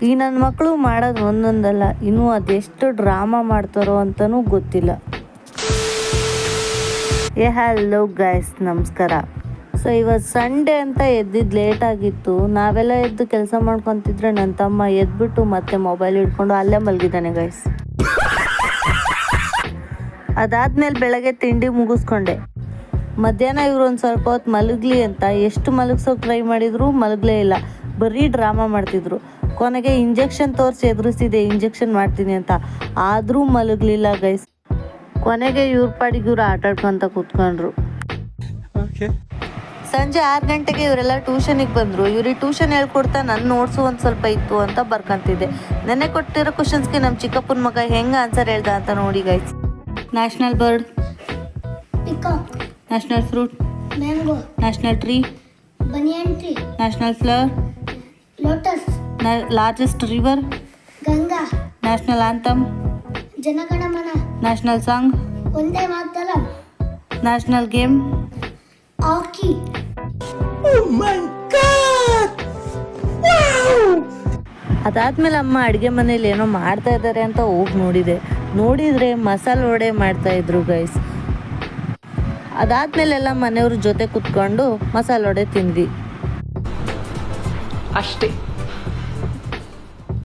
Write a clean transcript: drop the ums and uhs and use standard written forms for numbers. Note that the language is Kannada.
ಈ ನನ್ನ ಮಕ್ಕಳು ಮಾಡೋದು ಒಂದೊಂದಲ್ಲ, ಇನ್ನೂ ಅದೆಷ್ಟು ಡ್ರಾಮಾ ಮಾಡ್ತಾರೋ ಅಂತಲೂ ಗೊತ್ತಿಲ್ಲ. ಹಲೋ ಗೈಸ್, ನಮಸ್ಕಾರ. ಸೊ ಇವತ್ತು ಸಂಡೇ ಅಂತ ಎದ್ದಿದ್ದು ಲೇಟ್ ಆಗಿತ್ತು. ನಾವೆಲ್ಲ ಎದ್ದು ಕೆಲಸ ಮಾಡ್ಕೊತಿದ್ರೆ ನನ್ನ ತಮ್ಮ ಎದ್ಬಿಟ್ಟು ಮತ್ತೆ ಮೊಬೈಲ್ ಹಿಡ್ಕೊಂಡು ಅಲ್ಲೇ ಮಲಗಿದ್ದಾನೆ ಗೈಸ್. ಅದಾದ್ಮೇಲೆ ಬೆಳಗ್ಗೆ ತಿಂಡಿ ಮುಗಿಸ್ಕೊಂಡೆ. ಮಧ್ಯಾಹ್ನ ಇವರು ಒಂದು ಸ್ವಲ್ಪ ಹೊತ್ತು ಮಲಗಲಿ ಅಂತ ಎಷ್ಟು ಮಲಗ್ಸೋಕೆ ಟ್ರೈ ಮಾಡಿದ್ರು ಮಲಗಲೇ ಇಲ್ಲ. ಬರೀ ಡ್ರಾಮಾ ಮಾಡ್ತಿದ್ರು. ಕೊನೆಗೆ ಇಂಜೆಕ್ಷನ್ ತೋರಿಸಿ ಎದುರಿಸಿದೆ, ಇಂಜೆಕ್ಷನ್ ಮಾಡ್ತೀನಿ ಅಂತ. ಆದರೂ ಮಲಗಲಿಲ್ಲ ಗೈಸ್. ಕೊನೆಗೆ ಇವ್ರ ಪಾಡಿಗೆ ಇವ್ರು ಆಟ ಆಡ್ಕೊಂತ ಕೂತ್ಕೊಂಡ್ರು. ಸಂಜೆ 6 ಗಂಟೆಗೆ ಇವರೆಲ್ಲ ಟ್ಯೂಷನಿಗೆ ಬಂದರು. ಇವ್ರಿಗೆ ಟ್ಯೂಷನ್ ಹೇಳ್ಕೊಡ್ತಾ ನನ್ನ ನೋಟ್ಸು ಒಂದು ಸ್ವಲ್ಪ ಇತ್ತು ಅಂತ ಬರ್ಕೊಂತಿದ್ದೆ. ನೆನ್ನೆ ಕೊಟ್ಟಿರೋ ಕ್ವಶನ್ಸ್ಗೆ ನಮ್ಮ ಚಿಕ್ಕಪ್ಪನ ಮಗ ಹೆಂಗೆ ಆನ್ಸರ್ ಹೇಳ್ದ ಅಂತ ನೋಡಿ guys. National bird, national fruit, mango. National tree, banian tree. National flower, lotus. Largest river, Ganga. National anthem, Jana Gana Mana. National song, ಒಂದೇ ಮಾತರಂ. ನ್ಯಾಷನಲ್ ಗೇಮ್, ಹಾಕಿ. ಅದಾದ್ಮೇಲೆ ಅಮ್ಮ ಅಡುಗೆ ಮನೇಲಿ ಏನೋ ಮಾಡ್ತಾ ಇದ್ದಾರೆ ಅಂತ ಹೋಗಿ ನೋಡಿದರೆ ಮಸಾಲೆ ವಡೆ ಮಾಡ್ತಾ ಇದ್ರು ಗೈಸ್. ಅದಾದ್ಮೇಲೆಲ್ಲ ಮನೆಯವ್ರ ಜೊತೆ ಕುತ್ಕೊಂಡು ಮಸಾಲೆ ವಡೆ ತಿಂದ್ವಿ ಅಷ್ಟೇ.